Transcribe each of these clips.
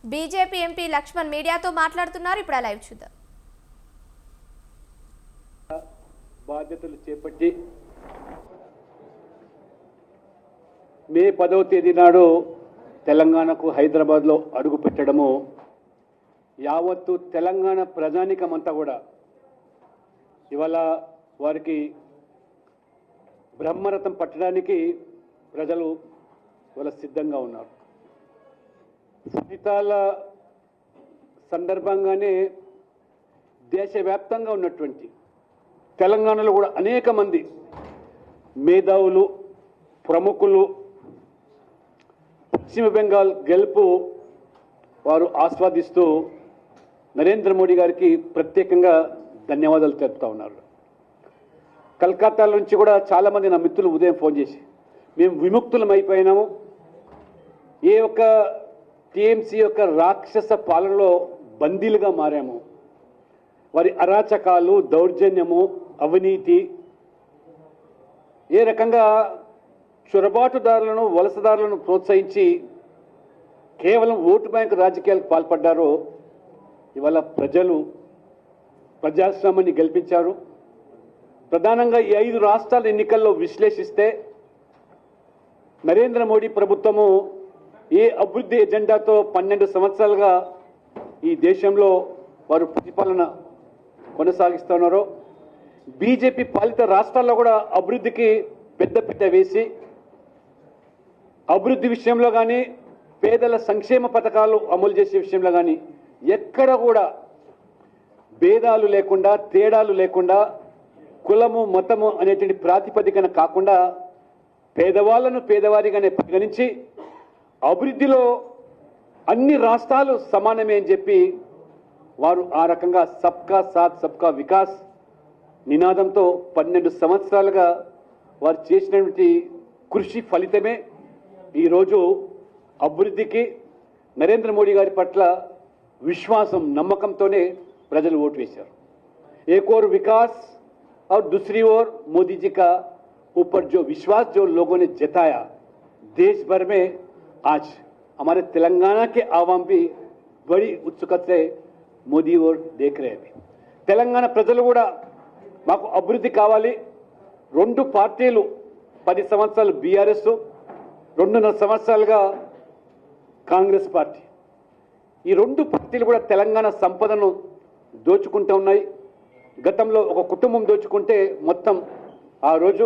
BJP MP Laxman మీడియాతో మాట్లాడుతున్నారు. ఇప్పుడు లైవ్ చూద్దాం. బాధ్యతలు చేపట్టి మే 10వ తేదీ నాడు తెలంగాణకు హైదరాబాద్లో అడుగు పెట్టడము యావత్తు తెలంగాణ ప్రజానికమంతా కూడా ఇవాళ వారికి బ్రహ్మరథం పట్టడానికి ప్రజలు ఇవాళ సిద్ధంగా ఉన్నారు. ఫలితాల సందర్భంగానే దేశవ్యాప్తంగా ఉన్నటువంటి తెలంగాణలో కూడా అనేక మంది మేధావులు ప్రముఖులు పశ్చిమ బెంగాల్ గెలుపు వారు ఆస్వాదిస్తూ నరేంద్ర మోడీ గారికి ప్రత్యేకంగా ధన్యవాదాలు తెలుపుతా ఉన్నారు. కలకత్తా నుంచి కూడా చాలామంది నా మిత్రులు ఉదయం ఫోన్ చేసి మేము విముక్తులం అయిపోయినాము, ఏ ఒక్క టీఎంసీ యొక్క రాక్షస పాలనలో బందీలుగా మారాము, వారి అరాచకాలు దౌర్జన్యము అవినీతి ఏ రకంగా చొరబాటుదారులను వలసదారులను ప్రోత్సహించి కేవలం ఓటు బ్యాంకు రాజకీయాలకు పాల్పడ్డారో ఇవాళ ప్రజలు ప్రజాస్వామ్యాన్ని గెలిపించారు. ప్రధానంగా ఈ 5 రాష్ట్రాల ఎన్నికల్లో విశ్లేషిస్తే నరేంద్ర మోడీ ప్రభుత్వము ఏ అభివృద్ధి ఎజెండాతో 12 సంవత్సరాలుగా ఈ దేశంలో వారు పరిపాలన కొనసాగిస్తున్నారో, బీజేపీ పాలిత రాష్ట్రాల్లో కూడా అభివృద్ధికి పెద్దపీట వేసి అభివృద్ధి విషయంలో కానీ పేదల సంక్షేమ పథకాలు అమలు చేసే విషయంలో కానీ ఎక్కడ కూడా భేదాలు లేకుండా తేడాలు లేకుండా కులము మతము అనేటువంటి ప్రాతిపదికన కాకుండా పేదవాళ్లను పేదవారిగానే పరిగణించి అభివృద్ధిలో అన్ని రాష్ట్రాలు సమానమే అని చెప్పి వారు ఆ రకంగా సబ్కా సాత్ సబ్కా వికాస్ నినాదంతో 12 సంవత్సరాలుగా వారు చేసినటువంటి కృషి ఫలితమే ఈరోజు అభివృద్ధికి నరేంద్ర మోడీ గారి పట్ల విశ్వాసం నమ్మకంతోనే ప్రజలు ఓటు వేశారు. एक और विकास और दूसरी ओर मोदी जी का ऊपर जो विश्वास जो लोगों ने जताया, देश भर में आज हमारे तेलंगाना के आवाम भी बड़ी उत्सुकता से मोदी और देख रहे हैं. तेलंगाना ప్రజలు కూడా మాకు అభివృద్ధి కావాలి, 2 పార్టీలు 10 సంవత్సరాలు బీఆర్ఎస్ 2.5 సంవత్సరాలుగా కాంగ్రెస్ పార్టీ, ఈ 2 పార్టీలు కూడా తెలంగాణ సంపదను దోచుకుంటూ ఉన్నాయి. గతంలో ఒక కుటుంబం దోచుకుంటే మొత్తం ఆ రోజు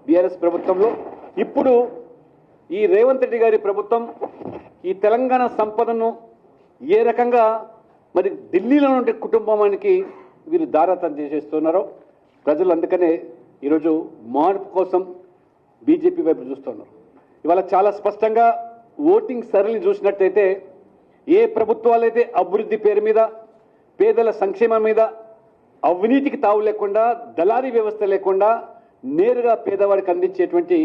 బీఆర్ఎస్ ప్రభుత్వంలో, ఇప్పుడు ఈ రేవంత్ రెడ్డి గారి ప్రభుత్వం ఈ తెలంగాణ సంపదను ఏ రకంగా మరి ఢిల్లీలో ఉండే కుటుంబానికి వీరు దారాతం చేసేస్తున్నారో ప్రజలు అందుకనే ఈరోజు మార్పు కోసం బీజేపీ వైపు చూస్తున్నారు. ఇవాళ చాలా స్పష్టంగా ఓటింగ్ సరళిని చూసినట్టయితే ఏ ప్రభుత్వాలైతే అభివృద్ధి పేరు మీద పేదల సంక్షేమం మీద అవినీతికి తావు లేకుండా దళారీ వ్యవస్థ లేకుండా నేరుగా పేదవాడికి అందించేటువంటి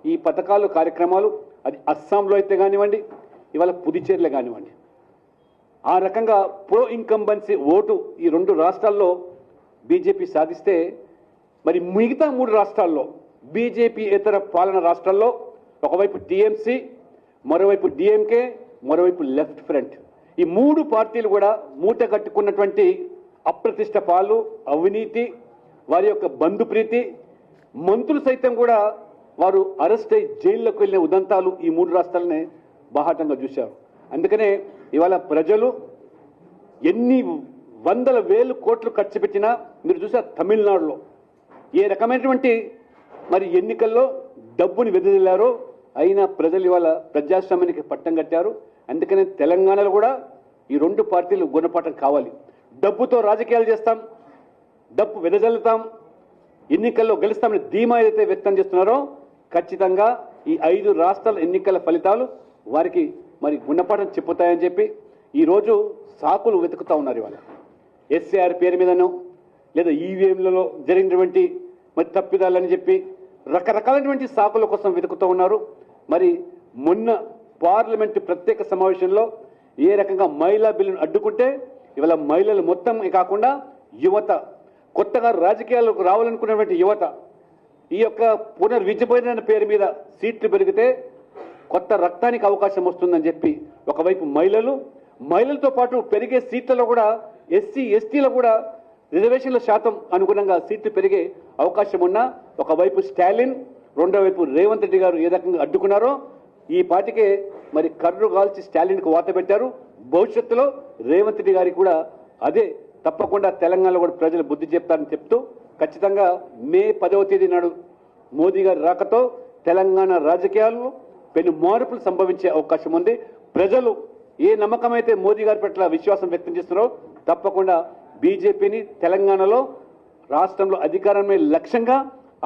ఈ పథకాలు కార్యక్రమాలు అది అస్సాంలో అయితే కానివ్వండి, ఇవాళ పుదుచ్చేరిలో కానివ్వండి, ఆ రకంగా ప్రో ఇన్కంబెన్సీ ఓటు ఈ 2 రాష్ట్రాల్లో బీజేపీ సాధిస్తే మరి మిగతా 3 రాష్ట్రాల్లో బీజేపీ ఇతర పాలన రాష్ట్రాల్లో ఒకవైపు టీఎంసీ, మరోవైపు డిఎంకే, మరోవైపు లెఫ్ట్ ఫ్రంట్, ఈ 3 పార్టీలు కూడా మూట కట్టుకున్నటువంటి అప్రతిష్ట పాలు అవినీతి వారి యొక్క బంధుప్రీతి మంత్రులు సైతం కూడా వారు అరెస్ట్ అయి జైల్లోకి వెళ్ళిన ఉదంతాలు ఈ 3 రాష్ట్రాలనే బాహాటంగా చూశారు. అందుకనే ఇవాళ ప్రజలు ఎన్ని వందల వేలు కోట్లు ఖర్చు పెట్టినా మీరు చూసారు తమిళనాడులో ఏ రకమైనటువంటి మరి ఎన్నికల్లో డబ్బుని వెదజల్లారో అయినా ప్రజలు ఇవాళ ప్రజాస్వామ్యానికి పట్టం కట్టారు. అందుకనే తెలంగాణలో కూడా ఈ 2 పార్టీలు గుణపాఠం కావాలి. డబ్బుతో రాజకీయాలు చేస్తాం, డబ్బు వెదజల్లుతాం, ఎన్నికల్లో గెలుస్తామని ధీమా ఏదైతే వ్యక్తం చేస్తున్నారో ఖచ్చితంగా ఈ 5 రాష్ట్రాల ఎన్నికల ఫలితాలు వారికి మరి గుణపాఠం చెప్పుతాయని చెప్పి ఈరోజు సాకులు వెతుకుతూ ఉన్నారు. ఇవాళ ఎస్ఏఆర్ పేరు మీదనో లేదా ఈవీఎంలలో జరిగినటువంటి మరి తప్పిదాలని చెప్పి రకరకాలైనటువంటి సాకుల కోసం వెతుకుతూ ఉన్నారు. మరి మొన్న పార్లమెంటు ప్రత్యేక సమావేశంలో ఏ రకంగా మహిళా బిల్లును అడ్డుకుంటే ఇవాళ మహిళలు మొత్తం కాకుండా యువత కొత్తగా రాజకీయాలకు రావాలనుకున్నటువంటి యువత ఈ యొక్క పునర్విద్యపోయిన పేరు మీద సీట్లు పెరిగితే కొత్త రక్తానికి అవకాశం వస్తుందని చెప్పి ఒకవైపు మహిళలు మహిళలతో పాటు పెరిగే సీట్లలో కూడా ఎస్సీ ఎస్టీలో కూడా రిజర్వేషన్ల శాతం అనుగుణంగా సీట్లు పెరిగే అవకాశం ఉన్నా ఒకవైపు స్టాలిన్, రెండో వైపు రేవంత్ రెడ్డి గారు ఏ రకంగా అడ్డుకున్నారో ఈ పాటికే మరి కర్రు కాల్చి స్టాలిన్కు వాత పెట్టారు. భవిష్యత్తులో రేవంత్ రెడ్డి గారికి కూడా అదే తప్పకుండా తెలంగాణలో కూడా ప్రజలు బుద్ధి చెప్తారని చెప్తూ ఖచ్చితంగా మే 10వ తేదీ నాడు మోదీ గారి రాకతో తెలంగాణ రాజకీయాల్లో పెను మార్పులు సంభవించే అవకాశం ఉంది. ప్రజలు ఏ నమ్మకం అయితే మోదీ గారి పట్ల విశ్వాసం వ్యక్తం చేస్తున్నారో తప్పకుండా బీజేపీని తెలంగాణలో రాష్ట్రంలో అధికారమే లక్ష్యంగా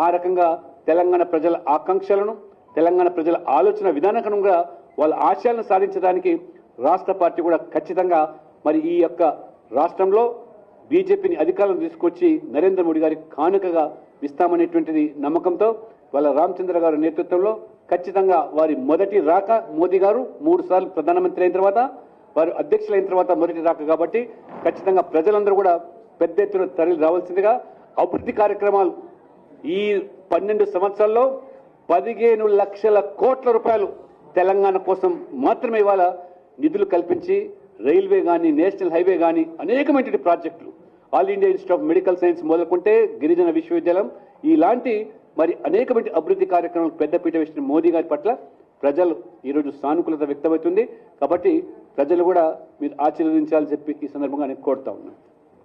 ఆ రకంగా తెలంగాణ ప్రజల ఆకాంక్షలను, తెలంగాణ ప్రజల ఆలోచన విధానకరంగా వాళ్ళ ఆశయాలను సాధించడానికి రాష్ట్ర పార్టీ కూడా ఖచ్చితంగా మరి ఈ యొక్క రాష్ట్రంలో బీజేపీని అధికారం తీసుకొచ్చి నరేంద్ర మోడీ గారికి కానుకగా ఇస్తామనేటువంటిది నమ్మకంతో వాళ్ళ రామచంద్ర గారి నేతృత్వంలో ఖచ్చితంగా వారి మొదటి రాక మోదీ గారు 3 సార్లు ప్రధానమంత్రి అయిన తర్వాత వారు అధ్యక్షులైన తర్వాత మొదటి రాక కాబట్టి ఖచ్చితంగా ప్రజలందరూ కూడా పెద్ద ఎత్తున తరలి రావాల్సిందిగా అభివృద్ధి కార్యక్రమాలు ఈ 12 సంవత్సరాల్లో 15 లక్షల కోట్ల రూపాయలు తెలంగాణ కోసం మాత్రమే ఇవాళ నిధులు కల్పించి రైల్వే కానీ, నేషనల్ హైవే కానీ అనేకమైన ప్రాజెక్టులు, all India institute of medical science మొదలుకుంటే గిరిజన విశ్వవిద్యాలయం ఇలాంటి మరి అనేకమైన అభివృద్ధి కార్యక్రమాలు పెద్దపీట వేసిన మోదీ గారి పట్ల ప్రజలు ఈరోజు సానుకూలత వ్యక్తమవుతుంది. కాబట్టి ప్రజలు కూడా మీరు ఆశీర్వదించాలని చెప్పి ఈ సందర్భంగా నేను కోరుతా ఉన్నాను.